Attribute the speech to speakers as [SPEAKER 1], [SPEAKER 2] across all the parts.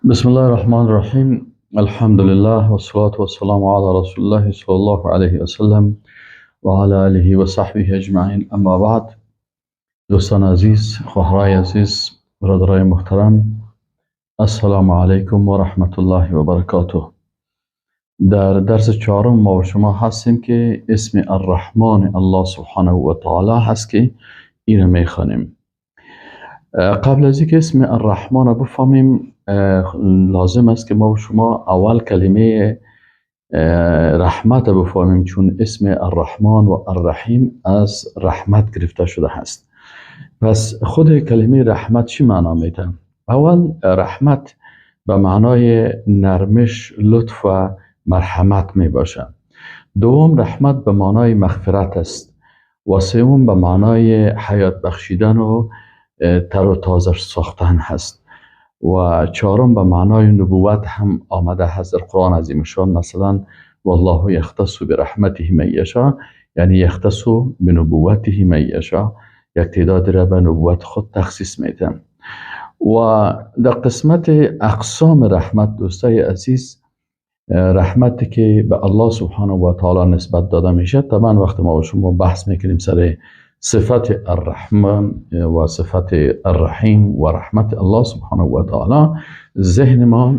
[SPEAKER 1] بسم الله الرحمن الرحیم. الحمد لله والصلاة والسلام على رسول الله صلی الله علیه و سلم و علی آله و صحبه اجمعین. اما بعد، دوستان عزیز، خواهرای عزیز، برادرای محترم، السلام علیکم و رحمت الله و برکاته. در درس چهارم ما و شما هستیم که اسم الرحمن الله سبحانه و تعالی هست که این میخوانیم. قبل از اینکه اسم الرحمن رو بفهمیم، لازم است که ما و شما اول کلمه رحمت رو بفهمیم، چون اسم الرحمن و الرحیم از رحمت گرفته شده هست. پس خود کلمه رحمت چی معنا میده؟ اول، رحمت به معنای نرمش، لطف و مرحمت می باشه. دوم، رحمت به معنای مغفرت است. و سوم، به معنای حیات بخشیدن و تر و تازه ساختن هست. و چهارم، به معنای نبوت هم آمده هست در قرآن عظیم شان. مثلا والله یختص برحمته من یشاء، یعنی یختص بنبوته من یشاء، یک تعداد را به نبوت خود تخصیص میده. و در قسمت اقسام رحمت، دوستای عزیز، رحمتی که به الله سبحانه و تعالی نسبت داده میشه، طبعا وقت ما و شما بحث میکنیم سر صفت الرحمن و صفت الرحیم و رحمت الله سبحانه و تعالی، ذهن ما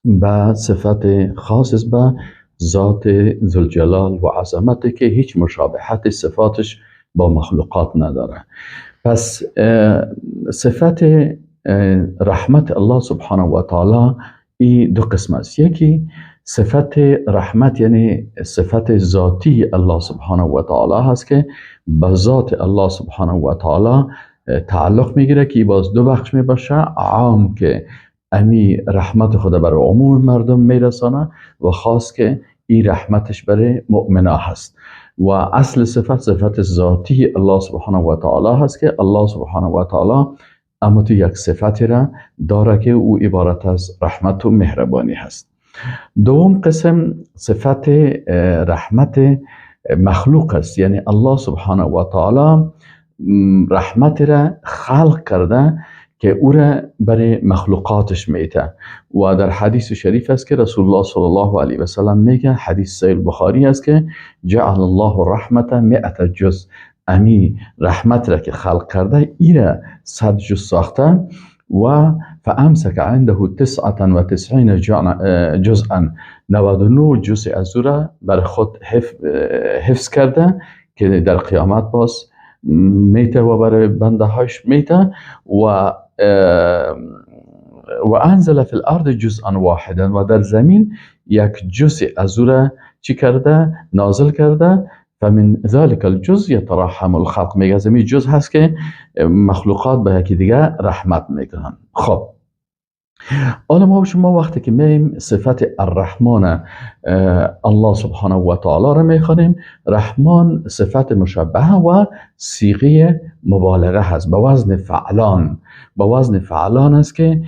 [SPEAKER 1] به صفت خاص به ذات ذوالجلال و عظمتی که هیچ مشابهت صفاتش با مخلوقات نداره. پس صفت رحمت الله سبحانه و تعالی این دو قسم است. یکی صفت رحمت، یعنی صفت ذاتی الله سبحانه و تعالی هست که به ذات الله سبحانه و تعالی تعلق میگیره، که باز دو بخش می باشه: عام که امی رحمت خود برای عموم مردم میرسانه، و خاص که این رحمتش برای مؤمنا هست. و اصل صفت ذاتی الله سبحانه و تعالی هست که الله سبحانه و تعالی اما تو یک صفتی را داره که او عبارت از رحمت و مهربانی هست. دوم قسم صفت رحمت مخلوق است، یعنی الله سبحانه و تعالی رحمت را خلق کرده که او را برای مخلوقاتش میته. و در حدیث شریف است که رسول الله صلی الله علیه و سلم میگه، حدیث صحیح بخاری است که جعل الله الرحمت 100 جز، امی رحمت را که خلق کرده ای را 100 جز ساخته. و فامسک عنده 99 جزءا، 99 جزء از او را بر خود حفظ کرده که در قیامت باز میته و برای بنده هاش میته. و انزل فی الارض جزءا واحدا، و در زمین یک جزء از او را چی کرده؟ نازل کرده. فمن ذلك الجزء يترحم الخلق، میگه زمین جزء هست که مخلوقات به یکی دیگه رحمت میکنن. خب حالا ما و شما وقتی که میم صفت الرحمن الله سبحانه و تعالی را میخوانیم، رحمان صفت مشبهه و صیغه مبالغه هست، به وزن فعلان. به وزن فعلان است که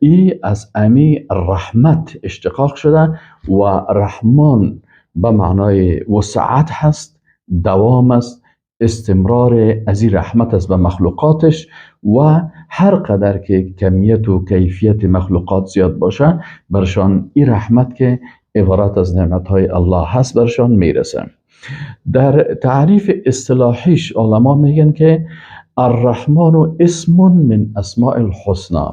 [SPEAKER 1] ای از امی رحمت اشتقاق شده. و رحمان به معنای وسعت هست، دوام است، استمرار از این رحمت است به مخلوقاتش. و هر قدر که کمیت و کیفیت مخلوقات زیاد باشه، برشان این رحمت که عبارت از نعمتهای الله هست برشان میرسه. در تعریف اصطلاحیش علما میگن که الرحمن اسم من اسماء الحسنى.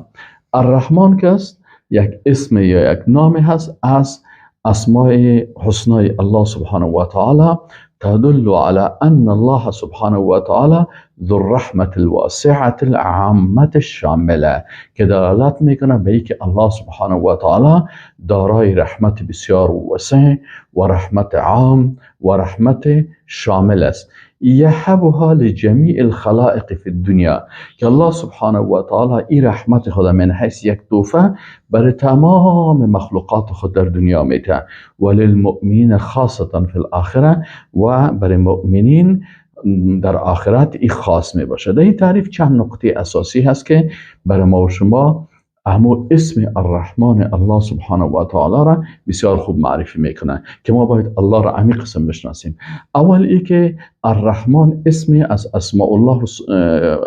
[SPEAKER 1] الرحمن که است یک اسم یا یک نام هست از اسماء حسنای الله سبحانه و تعالی، تدل على ان الله سبحانه و تعالی ذو الرحمة الواسعة العامة الشامله، که دلالت میکنه به اینکه الله سبحانه و تعالی دارای رحمت بسیار وسیع و رحمت عام و رحمت شامل است. یهبها لجمیع الخلائق فی الدنیا، که الله سبحانه و تعالی این رحمت خود من حیث یک تحفه برای تمام مخلوقات خود در دنیا میده. وللمؤمنین خاصتا فی الاخره، و برای مؤمنین در آخرت این خاص می باشه. در این تعریف چند نقطه اساسی هست که برای ما و شما اما اسم الرحمن الله سبحانه و تعالی را بسیار خوب معرفی میکنه که ما باید الله را عمیق قسم بشناسیم. اول ای که الرحمن اسمی از اسماء الله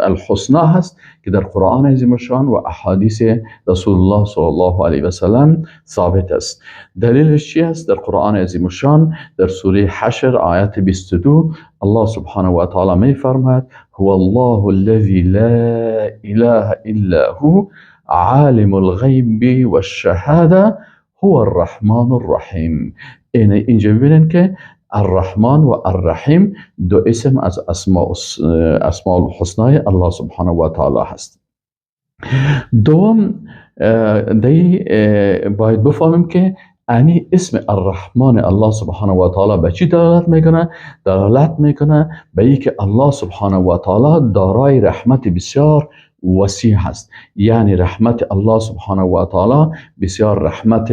[SPEAKER 1] الحسنى هست که در قرآن عظیم الشان و احادیث رسول الله صلی الله علیه و سلم ثابت است. دلیلش چی است؟ در قرآن عظیم الشان در سوره حشر آیت 22 الله سبحانه و تعالی می فرماید هو الله الذی لا اله الا هو عالم الغیب و الشهاده هو الرحمن الرحیم. اینجا ببینید که الرحمن و الرحیم دو اسم از اسماء الحسنى الله سبحانه و تعالی هست. دوم دی باید بفهمیم که یعنی اسم الرحمن الله سبحانه و تعالی به چی دلالت میکنه؟ دلالت میکنه به اینکه الله سبحانه و تعالی دارای رحمت بسیار وسیع هست. یعنی رحمت الله سبحانه و تعالی بسیار رحمت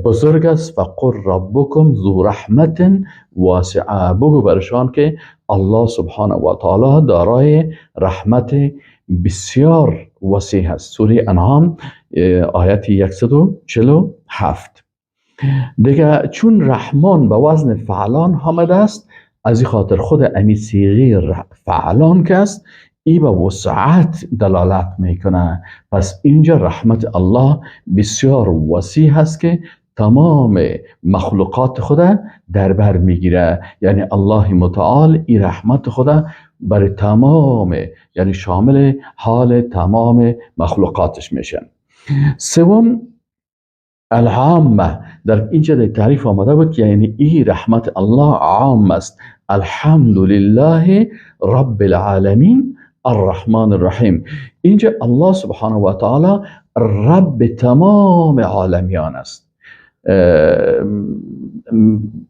[SPEAKER 1] بزرگ است. فقل ربکم ذو رحمت واسعه، بگو برشان که الله سبحانه و تعالی دارای رحمت بسیار وسیع هست. سوره انعام آیت 147. دیگه چون رحمان به وزن فعلان آمده است، از این خاطر خود امی صیغه فعلان که است ای به وسعت دلالت میکنه. پس اینجا رحمت الله بسیار وسیع هست که تمام مخلوقات خود در بر میگیره. یعنی الله متعال این رحمت خود برای تمام، یعنی شامل حال تمام مخلوقاتش میشه. سوم العامه، در اینجا در تعریف آمده بود که یعنی این رحمت الله عام است. الحمد لله رب العالمین الرحمن الرحیم. اینجا الله سبحانه و تعالی رب تمام عالمیان است.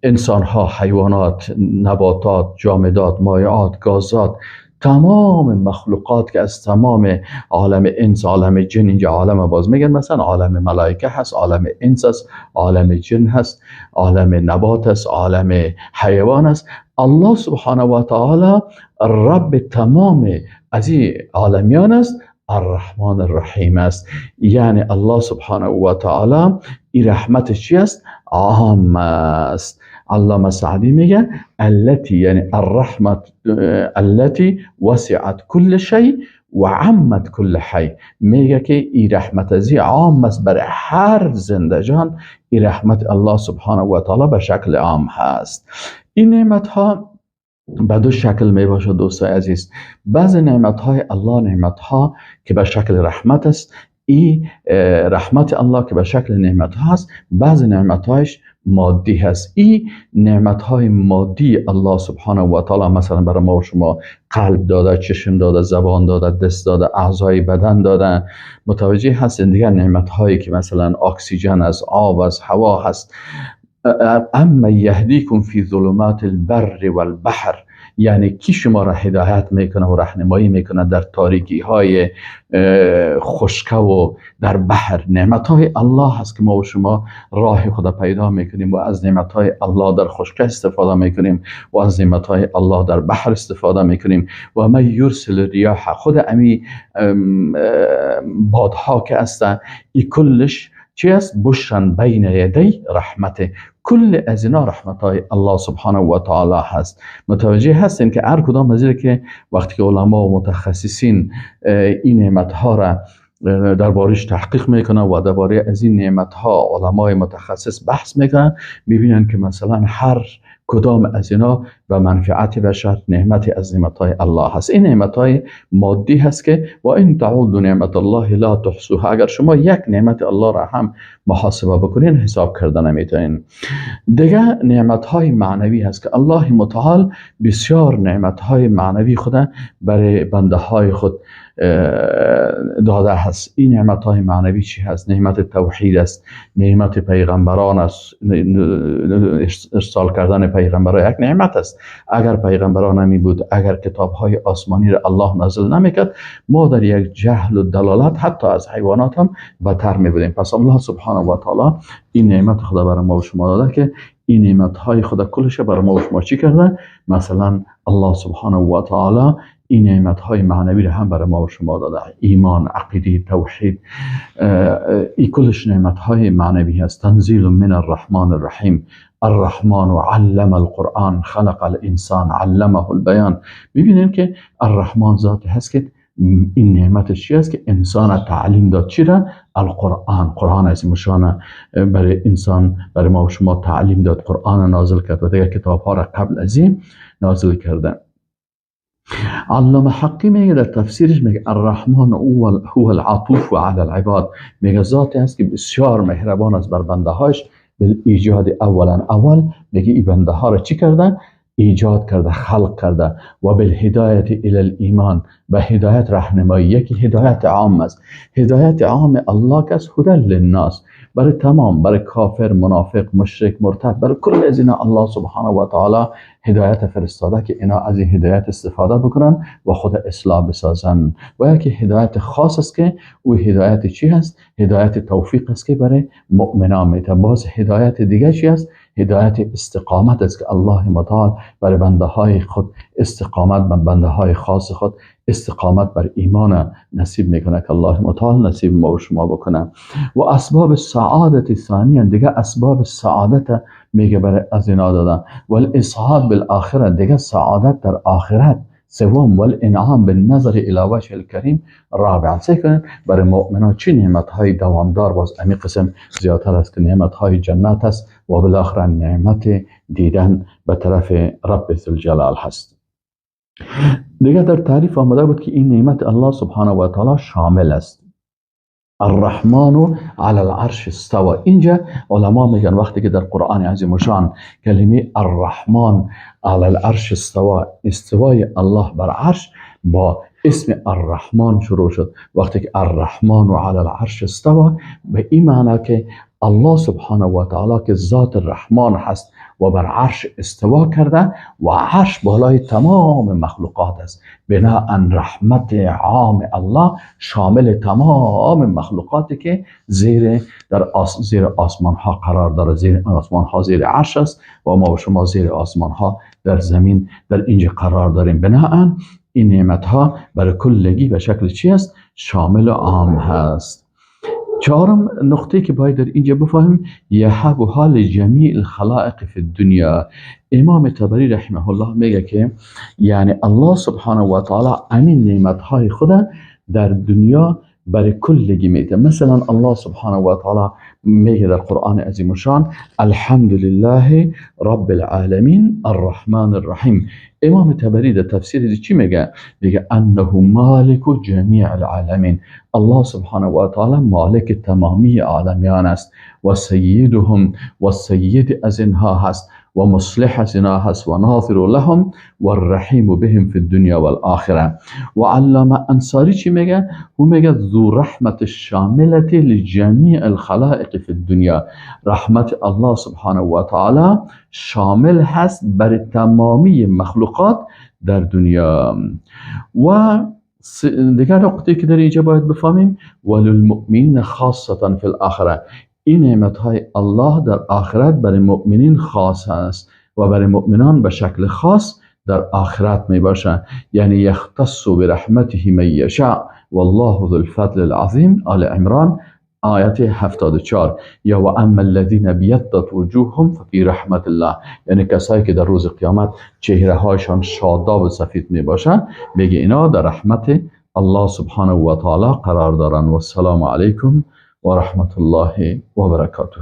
[SPEAKER 1] انسان ها، حیوانات، نباتات، جامدات، مایعات، گازات، تمام مخلوقات که از تمام عالم انس، عالم جن، اینجا عالم باز میگن مثلا عالم ملائکه هست، عالم انس است، عالم جن هست، عالم نبات است، عالم حیوان است. الله سبحانه و تعالی رب تمام از این عالمیان است، الرحمن الرحیم است. یعنی الله سبحانه و تعالی این رحمتش چی است؟ عام است. علامه سعدی میگه التي، یعنی الرحمت التي وسعت كل شيء و عمت كل حی. میگه که این رحمت ازی عام است برای هر زنده جان. این رحمت الله سبحانه و تعالی به شکل عام هست. این نعمت ها به دو شکل می باشد دوستای عزیز. بعض نعمت های الله نعمت ها که به شکل رحمت است، این رحمت الله که به شکل نعمت ها است. بعض نعمت هایش مادی هست. این نعمت های مادی الله سبحانه و تعالی مثلا برای ما و شما قلب داده، چشم داده، زبان داده، دست داده، اعضای بدن داده. متوجه هستین دیگر نعمت هایی که مثلا اکسیژن است، آب است، هوا هست. اما یهدیکم فی ظلمات البر والبحر، یعنی کی شما را هدایت میکنه و راهنمایی میکنه در تاریکی های خشک و در بحر. نعمت های الله هست که ما و شما راه خدا پیدا میکنیم و از نعمت های الله در خشک استفاده میکنیم و از نعمت های الله در بحر استفاده میکنیم. و ما یرسل ریاح، خود امی بادها که هستن این کلش چی است؟ بشرن بین یدی رحمت. کل از اینا رحمت های الله سبحانه و تعالی هست. متوجه هستین که هر کدام از که وقتی که علما و متخصصین این نعمت ها را دربارش تحقیق میکنن و درباره از این نعمت ها علمای متخصص بحث میکنن، میبینن که مثلا هر کدام از اینا و منفعت بشر نعمت از نعمت های الله هست. این نعمت های مادی هست که و این تعود نعمت الله لا تحصوها، اگر شما یک نعمت الله را هم محاسبه بکنین حساب کردن نمیتونین. دیگه نعمت های معنوی هست که الله متعال بسیار نعمت های معنوی خود برای بنده های خود داده هست. این نعمت های معنوی چی هست؟ نعمت توحید است، نعمت پیغمبران است. ارسال کردن پیغمبران یک نعمت است. اگر پیغمبران نمی بود، اگر کتاب های آسمانی را الله نازل نمیکرد، ما در یک جهل و دلالت حتی از حیوانات هم بدتر می بودیم. پس الله سبحانه و تعالی این نعمت خدا برای ما و شما داده که این نعمت های خدا کلش برای ما و شما چی کرده؟ مثلا الله سبحانه و تعالی این نعمت های معنوی را هم برای ما و شما داده. ایمان، عقیده، توحید، این کلش نعمت های معنوی هست. تنزیل من الرحمن الرحیم. الرحمن علم القرآن خلق الانسان علمه البیان. ببینید که الرحمن ذات هست که این نعمتش چی است که انسان تعلیم داد. چی را؟ القرآن. قرآن عظیم شان برای انسان، برای ما و شما تعلیم داد. قرآن نازل کرد و دیگر کتاب ها را قبل از این نازل کردن. علامه حقی میگه در تفسیرش، میگه الرحمن هو العطوف علی العباد. میگه ذاتی است که بسیار مهربان است بر بنده هاش. به ایجاد اول میگه این بنده ها را چی کرده؟ ایجاد کرده، خلق کرده. و بالهدایت الی الایمان، به هدایت رهنمایی. یکی هدایت عام است. هدایت عام الله که است هدی للناس، برای تمام، برای کافر، منافق، مشرک، مرتد، برای کل از اینا الله سبحانه و تعالی هدایت فرستاده که اینا از این هدایت استفاده بکنن و خود اصلاح بسازن. و یکی هدایت خاص است که او هدایت چی هست؟ هدایت توفیق است که برای مؤمنان میده. باز هدایت دیگه چی است؟ هدایت استقامت است که الله متعال برای بنده های خود استقامت، بنده های خاص خود استقامت بر ایمان نصیب میکنه که الله متعال نصیب ما و شما بکنه. و اسباب سعادت ثانیه، دیگه اسباب سعادت میگه برای از اینا دادن. و الاسعاد بالآخرت، دیگه سعادت در آخرت. سوم، والانعام بالنظر الی وجه الکریم. رابعا، سیکنن برای مؤمنان چی نعمت های دوامدار. باز امی قسم زیادتر است که نعمت های جنت است و بالاخره نعمت دیدن به طرف رب ذوالجلال هست. دیگه در تعریف آمده بود که این نعمت الله سبحانه و تعالی شامل است. الرحمن علی العرش استوى. اینجا علما میگن وقتی که در قرآن عظیم شان کلمه الرحمن علی العرش استوى، استوای الله بر عرش با اسم الرحمن شروع شد. وقتی که الرحمن علی العرش استوى، به این معنی که الله سبحانه و تعالی که ذات الرحمن هست و بر عرش استوا کرده و عرش بالای تمام مخلوقات است. بناء رحمت عام الله شامل تمام مخلوقاتی که زیر آسمان ها قرار داره. زیر آسمان ها زیر عرش است و ما و شما زیر آسمان ها در زمین در اینجا قرار داریم. بناء این نعمت ها برای کلگی به شکل چی است؟ شامل و عام هست. چهارم نقطه که باید در اینجا بفهمیم، یهب حال جمیع الخلائق فی الدنیا. امام طبری رحمه الله میگه که یعنی الله سبحانه و تعالی همین نعمت های خود در دنیا برای کلگی میده. مثلا الله سبحانه و تعالی میگه در قرآن عظیم شان الحمد لله رب العالمین الرحمن الرحیم. امام طبری در تفسیر چی میگه؟ میگه انه مالک جمیع العالمین. الله سبحانه و تعالی مالک تمامی عالمیان است و سیدهم و سید از اینها هست و مصلح از اینها هست و ناظر لهم و الرحیم بهم فی الدنیا والآخره. و علامه انصاری چی میگه؟ او میگه ذو رحمت شاملت لجمیع الخلائق فی الدنیا. رحمت الله سبحانه و تعالی شامل هست بر تمامی مخلوقات در دنیا. و دیگر نقطه که در اینجا باید بفهمیم وللمؤمنین خاصتا فی الاخره. این نعمت های الله در آخرت برای مؤمنین خاص است و برای مؤمنان به شکل خاص در آخرت می باشه. یعنی یختص برحمته من یشاء والله ذو الفضل العظیم. آل عمران آیت 74. یا و اما الذین بیضت وجوههم ففی رحمت الله. یعنی کسایی که در روز قیامت چهره هایشان شاداب و سفید می باشه، میگه اینا در رحمت الله سبحانه و تعالی قرار دارن. و السلام علیکم و رحمت الله و برکاته.